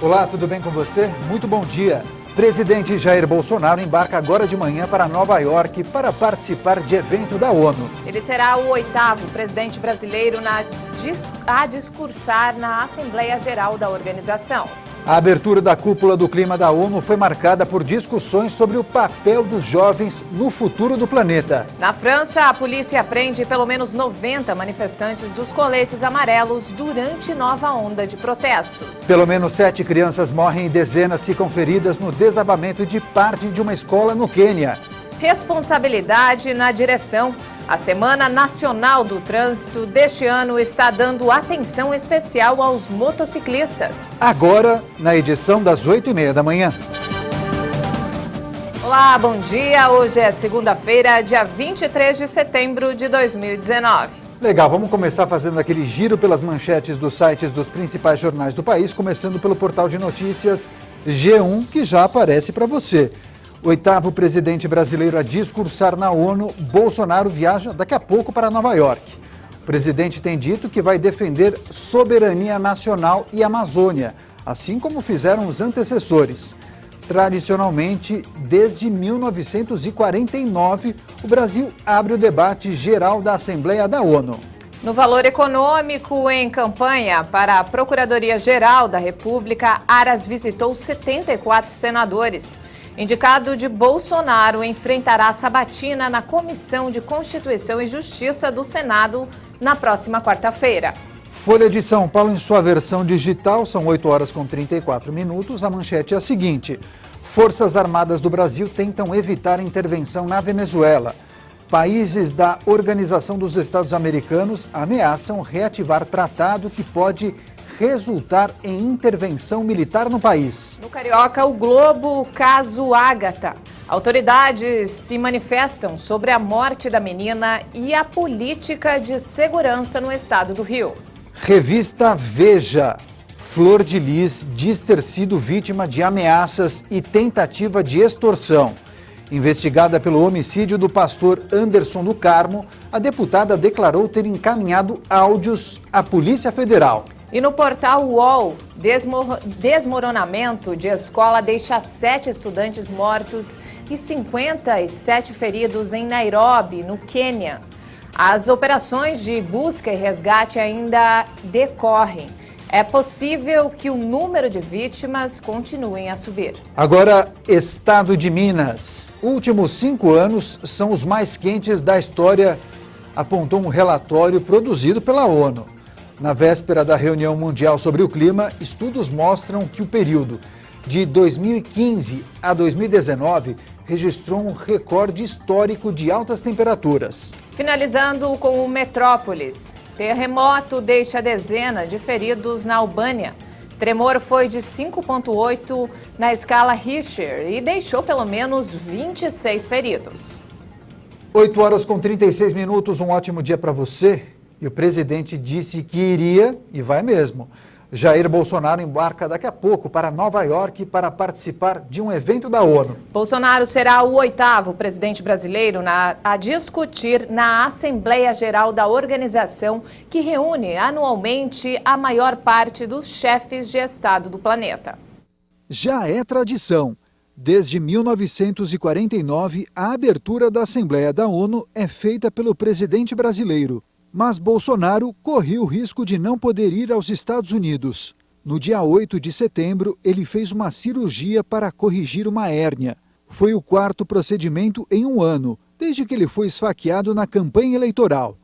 Olá, tudo bem com você? Muito bom dia. Presidente Jair Bolsonaro embarca agora de manhã para Nova York para participar de evento da ONU. Ele será o 8º presidente brasileiro a discursar na Assembleia Geral da organização. A abertura da cúpula do clima da ONU foi marcada por discussões sobre o papel dos jovens no futuro do planeta. Na França, a polícia prende pelo menos 90 manifestantes dos coletes amarelos durante nova onda de protestos. Pelo menos 7 crianças morrem e dezenas ficam feridas no desabamento de parte de uma escola no Quênia. Responsabilidade na direção. A Semana Nacional do Trânsito deste ano está dando atenção especial aos motociclistas. Agora, na edição das 8h30 da manhã. Olá, bom dia. Hoje é segunda-feira, dia 23 de setembro de 2019. Legal, vamos começar fazendo aquele giro pelas manchetes dos sites dos principais jornais do país, começando pelo portal de notícias G1, que já aparece para você. 8º presidente brasileiro a discursar na ONU, Bolsonaro viaja daqui a pouco para Nova York. O presidente tem dito que vai defender soberania nacional e Amazônia, assim como fizeram os antecessores. Tradicionalmente, desde 1949, o Brasil abre o debate geral da Assembleia da ONU. No valor econômico, em campanha para a Procuradoria-Geral da República, Aras visitou 74 senadores. Indicado de Bolsonaro enfrentará a sabatina na Comissão de Constituição e Justiça do Senado na próxima quarta-feira. Folha de São Paulo, em sua versão digital, são 8h34. A manchete é a seguinte: Forças Armadas do Brasil tentam evitar intervenção na Venezuela. Países da Organização dos Estados Americanos ameaçam reativar tratado que pode resultar em intervenção militar no país. No Carioca, o Globo, caso Ágata. Autoridades se manifestam sobre a morte da menina e a política de segurança no estado do Rio. Revista Veja. Flor de Lis diz ter sido vítima de ameaças e tentativa de extorsão. Investigada pelo homicídio do pastor Anderson do Carmo, a deputada declarou ter encaminhado áudios à Polícia Federal. E no portal UOL, desmoronamento de escola deixa 7 estudantes mortos e 57 feridos em Nairobi, no Quênia. As operações de busca e resgate ainda decorrem. É possível que o número de vítimas continue a subir. Agora, Estado de Minas. Últimos 5 anos são os mais quentes da história, apontou um relatório produzido pela ONU. Na véspera da reunião mundial sobre o clima, estudos mostram que o período de 2015 a 2019 registrou um recorde histórico de altas temperaturas. Finalizando com o Metrópolis. Terremoto deixa dezena de feridos na Albânia. Tremor foi de 5,8 na escala Richter e deixou pelo menos 26 feridos. 8h36, um ótimo dia para você. E o presidente disse que iria, e vai mesmo. Jair Bolsonaro embarca daqui a pouco para Nova York para participar de um evento da ONU. Bolsonaro será o 8º presidente brasileiro a discutir na Assembleia Geral da organização, que reúne anualmente a maior parte dos chefes de Estado do planeta. Já é tradição. Desde 1949, a abertura da Assembleia da ONU é feita pelo presidente brasileiro. Mas Bolsonaro corria o risco de não poder ir aos Estados Unidos. No dia 8 de setembro, ele fez uma cirurgia para corrigir uma hérnia. Foi o 4º procedimento em um ano, desde que ele foi esfaqueado na campanha eleitoral.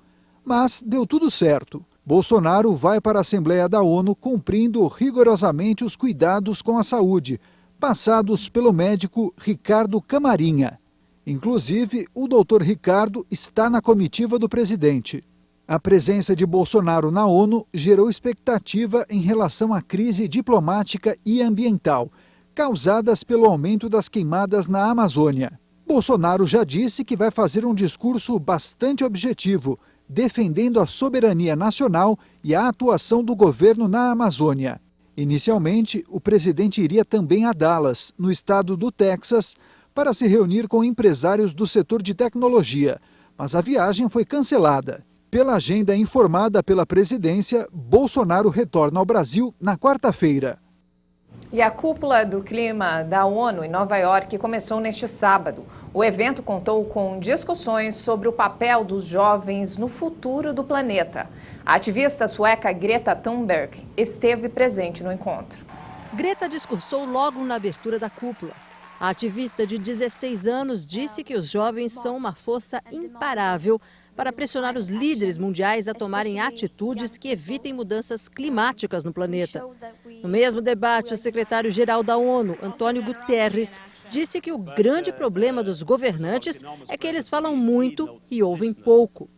Mas deu tudo certo. Bolsonaro vai para a Assembleia da ONU cumprindo rigorosamente os cuidados com a saúde, passados pelo médico Ricardo Camarinha. Inclusive, o doutor Ricardo está na comitiva do presidente. A presença de Bolsonaro na ONU gerou expectativa em relação à crise diplomática e ambiental, causadas pelo aumento das queimadas na Amazônia. Bolsonaro já disse que vai fazer um discurso bastante objetivo, defendendo a soberania nacional e a atuação do governo na Amazônia. Inicialmente, o presidente iria também a Dallas, no estado do Texas, para se reunir com empresários do setor de tecnologia, mas a viagem foi cancelada. Pela agenda informada pela presidência, Bolsonaro retorna ao Brasil na quarta-feira. E a cúpula do clima da ONU em Nova York começou neste sábado. O evento contou com discussões sobre o papel dos jovens no futuro do planeta. A ativista sueca Greta Thunberg esteve presente no encontro. Greta discursou logo na abertura da cúpula. A ativista de 16 anos disse que os jovens são uma força imparável para pressionar os líderes mundiais a tomarem atitudes que evitem mudanças climáticas no planeta. No mesmo debate, o secretário-geral da ONU, Antônio Guterres, disse que o grande problema dos governantes é que eles falam muito e ouvem pouco.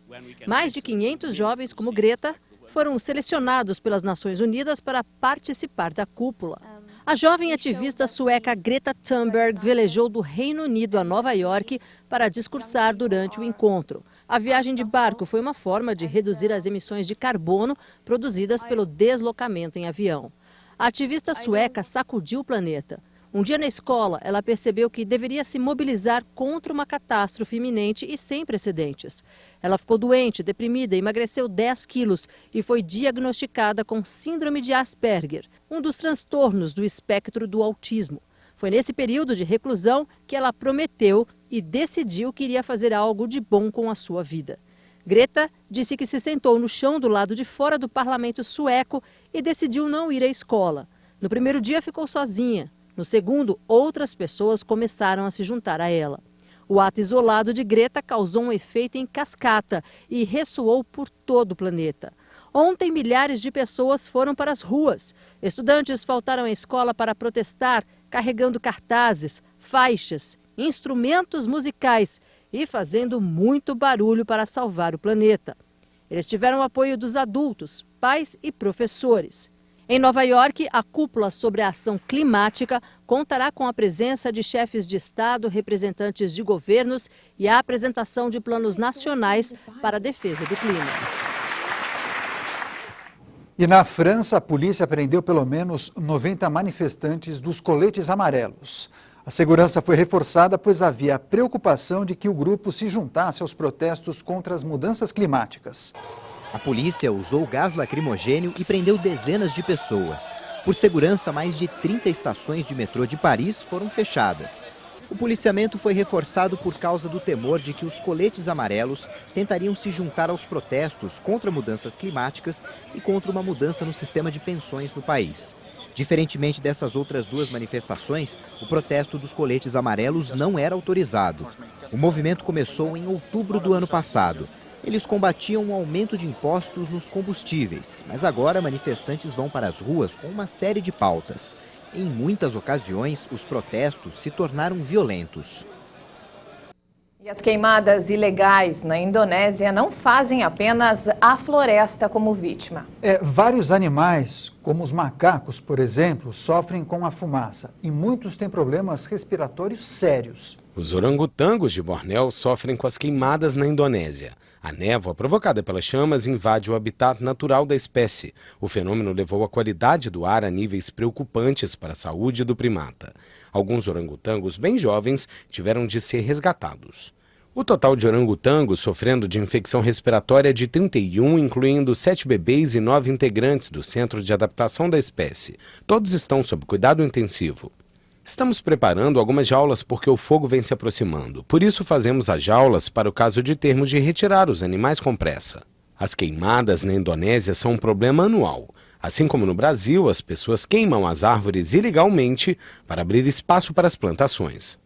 Mais de 500 jovens como Greta foram selecionados pelas Nações Unidas para participar da cúpula. A jovem ativista sueca Greta Thunberg velejou do Reino Unido a Nova York para discursar durante o encontro. A viagem de barco foi uma forma de reduzir as emissões de carbono produzidas pelo deslocamento em avião. A ativista sueca sacudiu o planeta. Um dia na escola, ela percebeu que deveria se mobilizar contra uma catástrofe iminente e sem precedentes. Ela ficou doente, deprimida, emagreceu 10 quilos e foi diagnosticada com síndrome de Asperger, um dos transtornos do espectro do autismo. Foi nesse período de reclusão que ela prometeu e decidiu que iria fazer algo de bom com a sua vida. Greta disse que se sentou no chão do lado de fora do parlamento sueco e decidiu não ir à escola. No primeiro dia ficou sozinha. No segundo, outras pessoas começaram a se juntar a ela. O ato isolado de Greta causou um efeito em cascata e ressoou por todo o planeta. Ontem, milhares de pessoas foram para as ruas. Estudantes faltaram à escola para protestar, carregando cartazes, faixas, instrumentos musicais e fazendo muito barulho para salvar o planeta. Eles tiveram o apoio dos adultos, pais e professores. Em Nova York, a cúpula sobre a ação climática contará com a presença de chefes de Estado, representantes de governos e a apresentação de planos nacionais para a defesa do clima. E na França, a polícia prendeu pelo menos 90 manifestantes dos coletes amarelos. A segurança foi reforçada, pois havia a preocupação de que o grupo se juntasse aos protestos contra as mudanças climáticas. A polícia usou gás lacrimogênio e prendeu dezenas de pessoas. Por segurança, mais de 30 estações de metrô de Paris foram fechadas. O policiamento foi reforçado por causa do temor de que os coletes amarelos tentariam se juntar aos protestos contra mudanças climáticas e contra uma mudança no sistema de pensões no país. Diferentemente dessas outras duas manifestações, o protesto dos coletes amarelos não era autorizado. O movimento começou em outubro do ano passado. Eles combatiam o aumento de impostos nos combustíveis, mas agora manifestantes vão para as ruas com uma série de pautas. Em muitas ocasiões, os protestos se tornaram violentos. E as queimadas ilegais na Indonésia não fazem apenas a floresta como vítima. Vários animais, como os macacos, por exemplo, sofrem com a fumaça e muitos têm problemas respiratórios sérios. Os orangotangos de Bornéu sofrem com as queimadas na Indonésia. A névoa provocada pelas chamas invade o habitat natural da espécie. O fenômeno levou a qualidade do ar a níveis preocupantes para a saúde do primata. Alguns orangotangos bem jovens tiveram de ser resgatados. O total de orangotangos sofrendo de infecção respiratória é de 31, incluindo 7 bebês e 9 integrantes do Centro de Adaptação da Espécie. Todos estão sob cuidado intensivo. Estamos preparando algumas jaulas porque o fogo vem se aproximando. Por isso fazemos as jaulas para o caso de termos de retirar os animais com pressa. As queimadas na Indonésia são um problema anual. Assim como no Brasil, as pessoas queimam as árvores ilegalmente para abrir espaço para as plantações.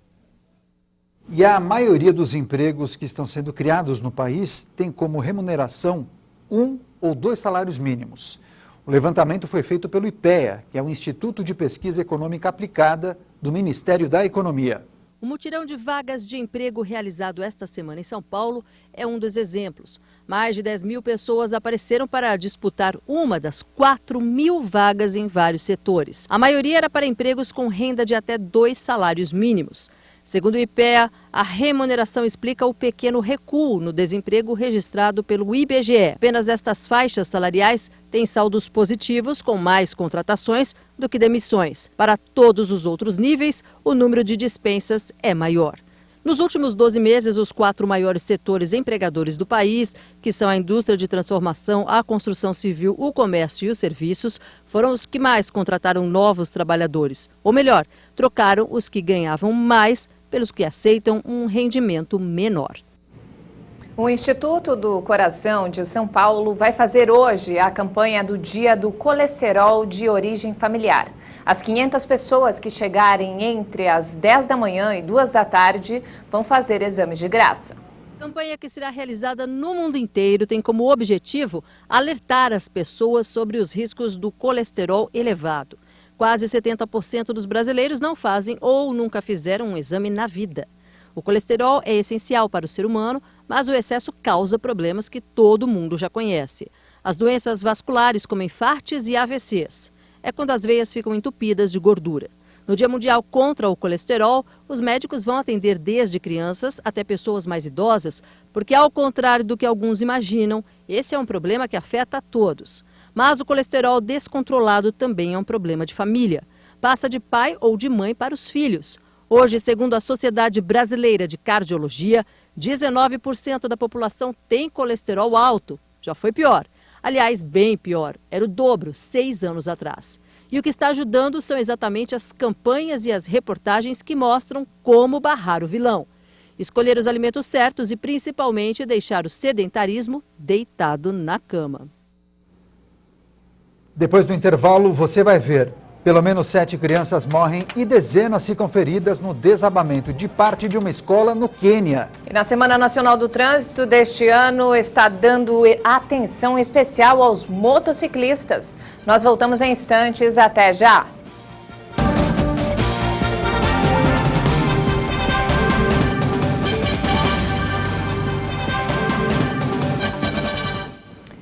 E a maioria dos empregos que estão sendo criados no país tem como remuneração 1 ou 2 salários mínimos. O levantamento foi feito pelo IPEA, que é o Instituto de Pesquisa Econômica Aplicada do Ministério da Economia. O mutirão de vagas de emprego realizado esta semana em São Paulo é um dos exemplos. Mais de 10 mil pessoas apareceram para disputar uma das 4 mil vagas em vários setores. A maioria era para empregos com renda de até 2 salários mínimos. Segundo o IPEA, a remuneração explica o pequeno recuo no desemprego registrado pelo IBGE. Apenas estas faixas salariais têm saldos positivos, com mais contratações do que demissões. Para todos os outros níveis, o número de dispensas é maior. Nos últimos 12 meses, os 4 maiores setores empregadores do país, que são a indústria de transformação, a construção civil, o comércio e os serviços, foram os que mais contrataram novos trabalhadores. Ou melhor, trocaram os que ganhavam mais pelos que aceitam um rendimento menor. O Instituto do Coração de São Paulo vai fazer hoje a campanha do Dia do Colesterol de Origem Familiar. As 500 pessoas que chegarem entre as 10 da manhã e 2 da tarde vão fazer exames de graça. A campanha, que será realizada no mundo inteiro, tem como objetivo alertar as pessoas sobre os riscos do colesterol elevado. Quase 70% dos brasileiros não fazem ou nunca fizeram um exame na vida. O colesterol é essencial para o ser humano, mas o excesso causa problemas que todo mundo já conhece. As doenças vasculares, como infartes e AVCs. É quando as veias ficam entupidas de gordura. No Dia Mundial contra o Colesterol, os médicos vão atender desde crianças até pessoas mais idosas, porque, ao contrário do que alguns imaginam, esse é um problema que afeta a todos. Mas o colesterol descontrolado também é um problema de família. Passa de pai ou de mãe para os filhos. Hoje, segundo a Sociedade Brasileira de Cardiologia, 19% da população tem colesterol alto. Já foi pior. Aliás, bem pior. Era o dobro 6 anos atrás. E o que está ajudando são exatamente as campanhas e as reportagens que mostram como barrar o vilão. Escolher os alimentos certos e, principalmente, deixar o sedentarismo deitado na cama. Depois do intervalo, você vai ver. Pelo menos 7 crianças morrem e dezenas ficam feridas no desabamento de parte de uma escola no Quênia. E na Semana Nacional do Trânsito deste ano está dando atenção especial aos motociclistas. Nós voltamos em instantes, até já!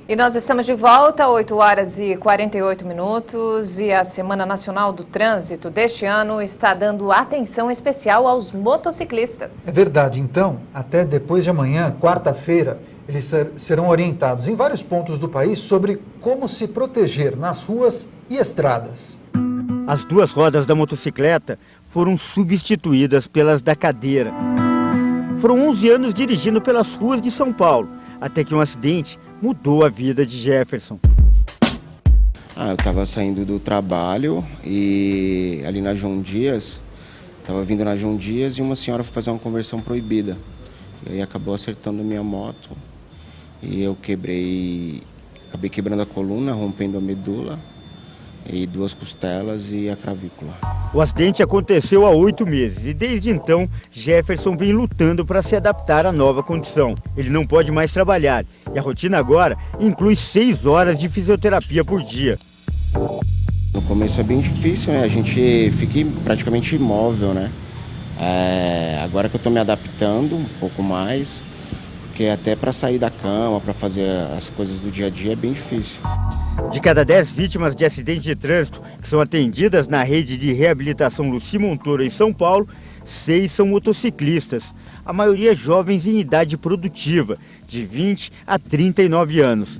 E nós estamos de volta, 8 horas e 48 minutos, e a Semana Nacional do Trânsito deste ano está dando atenção especial aos motociclistas. É verdade, então, até depois de amanhã, quarta-feira, eles serão orientados em vários pontos do país sobre como se proteger nas ruas e estradas. As 2 rodas da motocicleta foram substituídas pelas da cadeira. Foram 11 anos dirigindo pelas ruas de São Paulo, até que um acidente mudou a vida de Jefferson. Eu estava saindo do trabalho e ali na João Dias, estava vindo na João Dias e uma senhora foi fazer uma conversão proibida. E aí acabou acertando a minha moto e eu acabei quebrando a coluna, rompendo a medula e 2 costelas e a clavícula. O acidente aconteceu há 8 meses e desde então Jefferson vem lutando para se adaptar à nova condição. Ele não pode mais trabalhar e a rotina agora inclui 6 horas de fisioterapia por dia. No começo é bem difícil, né? A gente fica praticamente imóvel, né? Agora que eu estou me adaptando um pouco mais, porque até para sair da cama, para fazer as coisas do dia a dia é bem difícil. De cada 10 vítimas de acidentes de trânsito que são atendidas na rede de reabilitação Luci Montoro em São Paulo, 6 são motociclistas, a maioria jovens em idade produtiva, de 20 a 39 anos.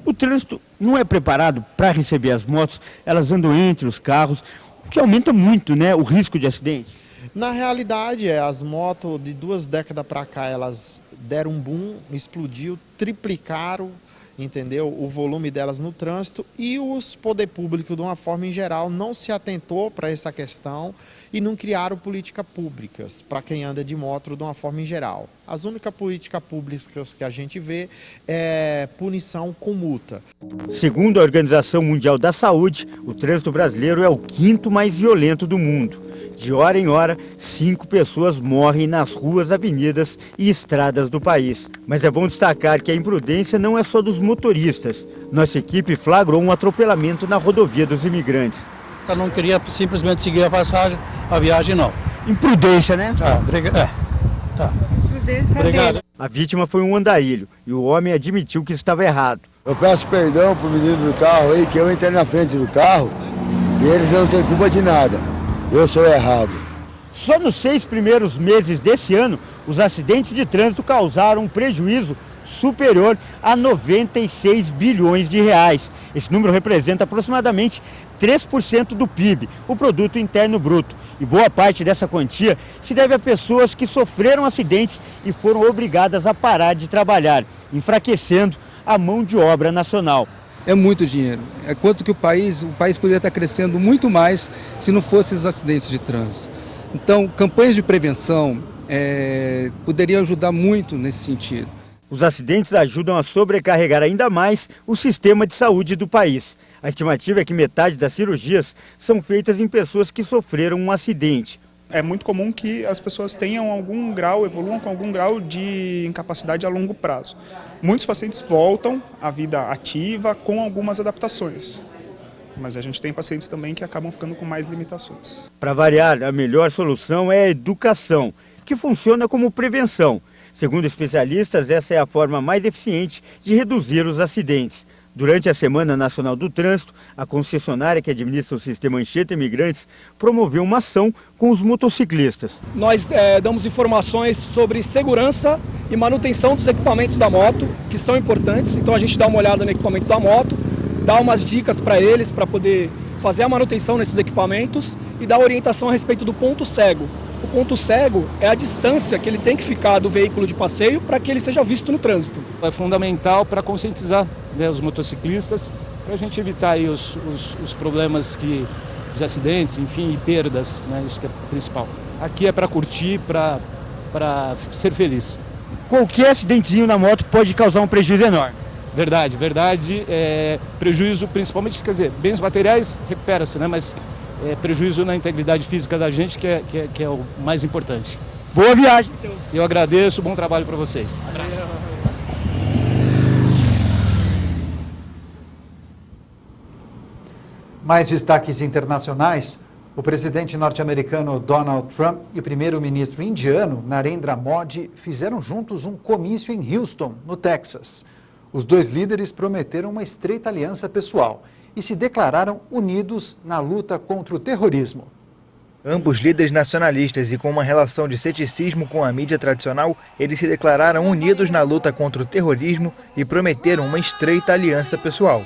O trânsito não é preparado para receber as motos, elas andam entre os carros, o que aumenta muito, né, o risco de acidente. Na realidade, as motos de 2 décadas para cá, elas deram um boom, explodiu, triplicaram, entendeu? O volume delas no trânsito, e os poder público, de uma forma em geral, não se atentou para essa questão e não criaram políticas públicas para quem anda de moto de uma forma em geral. As únicas políticas públicas que a gente vê é punição com multa. Segundo a Organização Mundial da Saúde, o trânsito brasileiro é o 5º mais violento do mundo. De hora em hora, 5 pessoas morrem nas ruas, avenidas e estradas do país. Mas é bom destacar que a imprudência não é só dos motoristas. Nossa equipe flagrou um atropelamento na rodovia dos imigrantes. Eu não queria simplesmente seguir a viagem não. Imprudência, né? Tá. Imprudência. Obrigado. A vítima foi um andarilho e o homem admitiu que estava errado. Eu peço perdão pro menino do carro aí, que eu entrei na frente do carro e eles não têm culpa de nada. Eu sou errado. Só nos 6 primeiros meses desse ano, os acidentes de trânsito causaram um prejuízo superior a 96 bilhões de reais. Esse número representa aproximadamente 3% do PIB, o Produto Interno Bruto. E boa parte dessa quantia se deve a pessoas que sofreram acidentes e foram obrigadas a parar de trabalhar, enfraquecendo a mão de obra nacional. É muito dinheiro. É quanto que o país poderia estar crescendo muito mais se não fossem os acidentes de trânsito. Então, campanhas de prevenção poderiam ajudar muito nesse sentido. Os acidentes ajudam a sobrecarregar ainda mais o sistema de saúde do país. A estimativa é que metade das cirurgias são feitas em pessoas que sofreram um acidente. É muito comum que as pessoas tenham evoluam com algum grau de incapacidade a longo prazo. Muitos pacientes voltam à vida ativa com algumas adaptações, mas a gente tem pacientes também que acabam ficando com mais limitações. Para variar, a melhor solução é a educação, que funciona como prevenção. Segundo especialistas, essa é a forma mais eficiente de reduzir os acidentes. Durante a Semana Nacional do Trânsito, a concessionária que administra o sistema Anchieta Imigrantes promoveu uma ação com os motociclistas. Nós damos informações sobre segurança e manutenção dos equipamentos da moto, que são importantes. Então a gente dá uma olhada no equipamento da moto, dá umas dicas para eles para poder fazer a manutenção nesses equipamentos e dar orientação a respeito do ponto cego. O ponto cego é a distância que ele tem que ficar do veículo de passeio para que ele seja visto no trânsito. É fundamental para conscientizar, né, os motociclistas, para a gente evitar aí os problemas de acidentes, enfim, e perdas, né, isso que é o principal. Aqui é para curtir, para ser feliz. Qualquer acidentezinho na moto pode causar um prejuízo enorme. Verdade. Prejuízo principalmente, quer dizer, bens materiais recupera-se, né, mas prejuízo na integridade física da gente que é o mais importante. Boa viagem, então. Eu agradeço, bom trabalho para vocês. Abraço. Mais destaques internacionais. O presidente norte-americano Donald Trump e o primeiro-ministro indiano Narendra Modi fizeram juntos um comício em Houston, no Texas. Os dois líderes prometeram uma estreita aliança pessoal e se declararam unidos na luta contra o terrorismo. Ambos líderes nacionalistas e com uma relação de ceticismo com a mídia tradicional, eles se declararam unidos na luta contra o terrorismo e prometeram uma estreita aliança pessoal.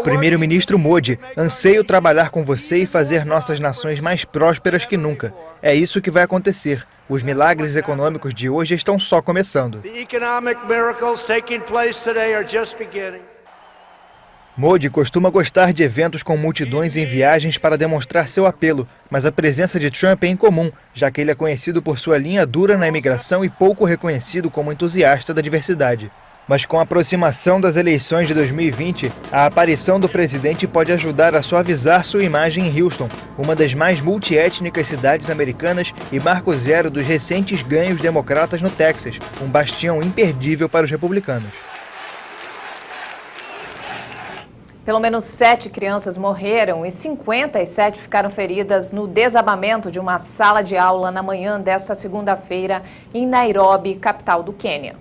Primeiro-ministro Modi, anseio trabalhar com você e fazer nossas nações mais prósperas que nunca. É isso que vai acontecer. Os milagres econômicos de hoje estão só começando. Modi costuma gostar de eventos com multidões em viagens para demonstrar seu apelo, mas a presença de Trump é incomum, já que ele é conhecido por sua linha dura na imigração e pouco reconhecido como entusiasta da diversidade. Mas com a aproximação das eleições de 2020, a aparição do presidente pode ajudar a suavizar sua imagem em Houston, uma das mais multiétnicas cidades americanas e marco zero dos recentes ganhos democratas no Texas, um bastião imperdível para os republicanos. Pelo menos 7 crianças morreram e 57 ficaram feridas no desabamento de uma sala de aula na manhã desta segunda-feira em Nairobi, capital do Quênia.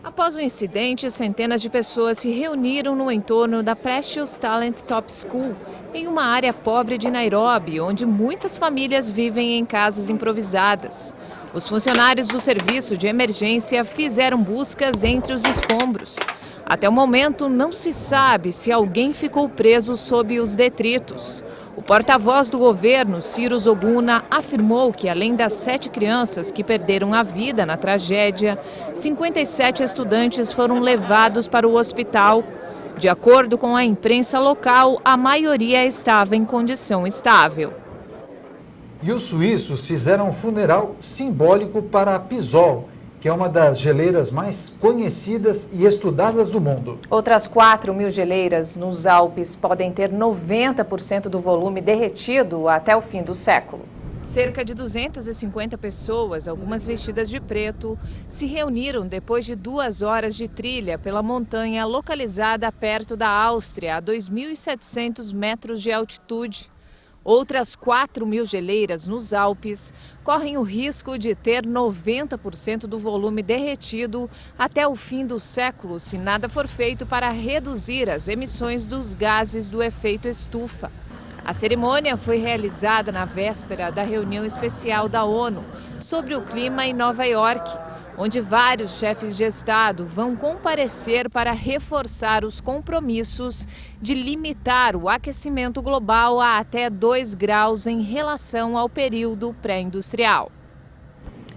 Após o incidente, centenas de pessoas se reuniram no entorno da Precious Talent Top School, em uma área pobre de Nairobi, onde muitas famílias vivem em casas improvisadas. Os funcionários do serviço de emergência fizeram buscas entre os escombros. Até o momento, não se sabe se alguém ficou preso sob os detritos. O porta-voz do governo, Ciro Zoguna, afirmou que, além das 7 crianças que perderam a vida na tragédia, 57 estudantes foram levados para o hospital. De acordo com a imprensa local, a maioria estava em condição estável. E os suíços fizeram um funeral simbólico para a Pisol, que é uma das geleiras mais conhecidas e estudadas do mundo. Outras 4.000 geleiras nos Alpes podem ter 90% do volume derretido até o fim do século. Cerca de 250 pessoas, algumas vestidas de preto, se reuniram depois de 2 horas de trilha pela montanha localizada perto da Áustria, a 2.700 metros de altitude. Outras 4.000 geleiras nos Alpes correm o risco de ter 90% do volume derretido até o fim do século, se nada for feito para reduzir as emissões dos gases do efeito estufa. A cerimônia foi realizada na véspera da reunião especial da ONU sobre o clima em Nova York. onde vários chefes de Estado vão comparecer para reforçar os compromissos de limitar o aquecimento global a até 2 graus em relação ao período pré-industrial.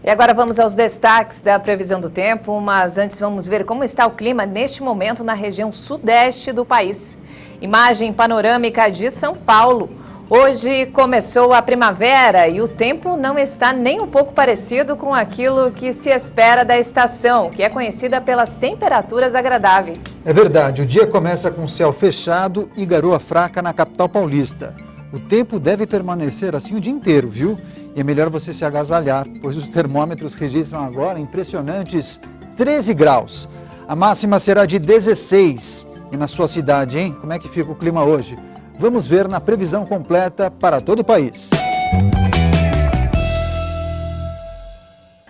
E agora vamos aos destaques da previsão do tempo, mas antes vamos ver como está o clima neste momento na região sudeste do país. Imagem panorâmica de São Paulo. Hoje começou a primavera e o tempo não está nem um pouco parecido com aquilo que se espera da estação, que é conhecida pelas temperaturas agradáveis. É verdade, o dia começa com céu fechado e garoa fraca na capital paulista. O tempo deve permanecer assim o dia inteiro, viu? E é melhor você se agasalhar, pois os termômetros registram agora impressionantes 13 graus. A máxima será de 16. E na sua cidade, hein? Como é que fica o clima hoje? Vamos ver na previsão completa para todo o país.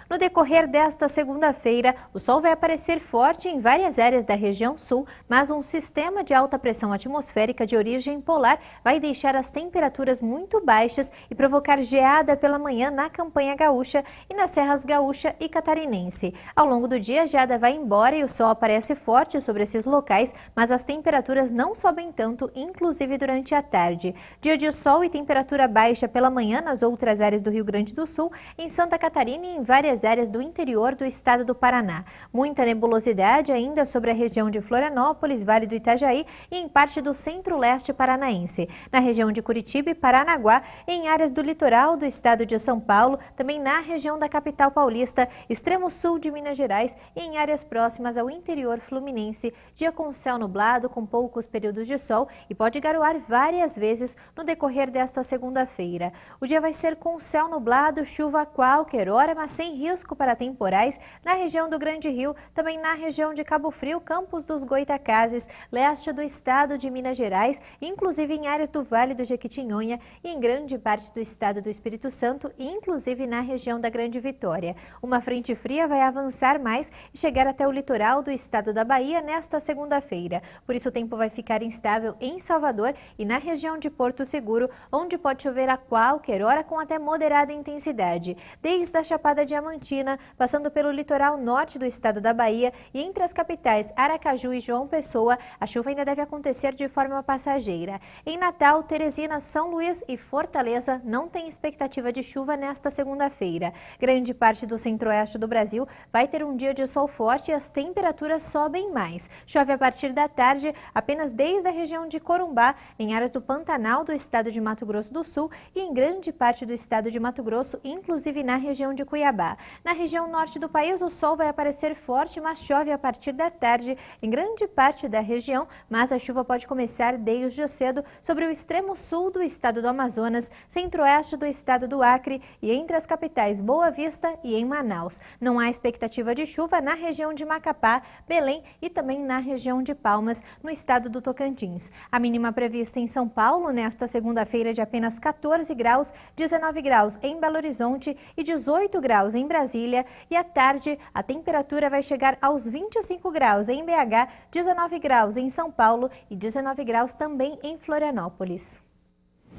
No decorrer desta segunda-feira, o sol vai aparecer forte em várias áreas da região sul, mas um sistema de alta pressão atmosférica de origem polar vai deixar as temperaturas muito baixas e provocar geada pela manhã na campanha gaúcha e nas serras gaúcha e catarinense. Ao longo do dia, a geada vai embora e o sol aparece forte sobre esses locais, mas as temperaturas não sobem tanto, inclusive durante a tarde. Dia de sol e temperatura baixa pela manhã nas outras áreas do Rio Grande do Sul, em Santa Catarina e em várias áreas do interior do estado do Paraná. Muita nebulosidade ainda sobre a região de Florianópolis, Vale do Itajaí e em parte do centro-leste paranaense. Na região de Curitiba e Paranaguá, em áreas do litoral do estado de São Paulo, também na região da capital paulista, extremo sul de Minas Gerais e em áreas próximas ao interior fluminense. Dia com céu nublado, com poucos períodos de sol e pode garoar várias vezes no decorrer desta segunda-feira. O dia vai ser com céu nublado, chuva a qualquer hora, mas sem risco para temporais na região do Grande Rio, também na região de Cabo Frio, Campos dos Goitacazes, leste do estado de Minas Gerais, inclusive em áreas do Vale do Jequitinhonha e em grande parte do estado do Espírito Santo, inclusive na região da Grande Vitória. Uma frente fria vai avançar mais e chegar até o litoral do estado da Bahia nesta segunda-feira. Por isso o tempo vai ficar instável em Salvador e na região de Porto Seguro, onde pode chover a qualquer hora com até moderada intensidade. Desde a Chapada Diamantina, passando pelo litoral norte do estado da Bahia e entre as capitais Aracaju e João Pessoa, a chuva ainda deve acontecer de forma passageira. Em Natal, Teresina, São Luís e Fortaleza não tem expectativa de chuva nesta segunda-feira. Grande parte do centro-oeste do Brasil vai ter um dia de sol forte e as temperaturas sobem mais. Chove a partir da tarde apenas desde a região de Corumbá, em áreas do Pantanal do estado de Mato Grosso do Sul e em grande parte do estado de Mato Grosso, inclusive na região de Cuiabá. Na região norte do país, o sol vai aparecer forte, mas chove a partir da tarde em grande parte da região, mas a chuva pode começar desde cedo sobre o extremo sul do estado do Amazonas, centro-oeste do estado do Acre e entre as capitais Boa Vista e em Manaus. Não há expectativa de chuva na região de Macapá, Belém e também na região de Palmas, no estado do Tocantins. A mínima prevista em São Paulo nesta segunda-feira é de apenas 14 graus, 19 graus em Belo Horizonte e 18 graus em Brasília, e à tarde a temperatura vai chegar aos 25 graus em BH, 19 graus em São Paulo e 19 graus também em Florianópolis.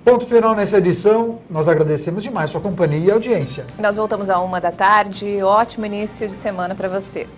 Ponto final nessa edição. Nós agradecemos demais sua companhia e audiência. Nós voltamos à 1 da tarde. Ótimo início de semana para você.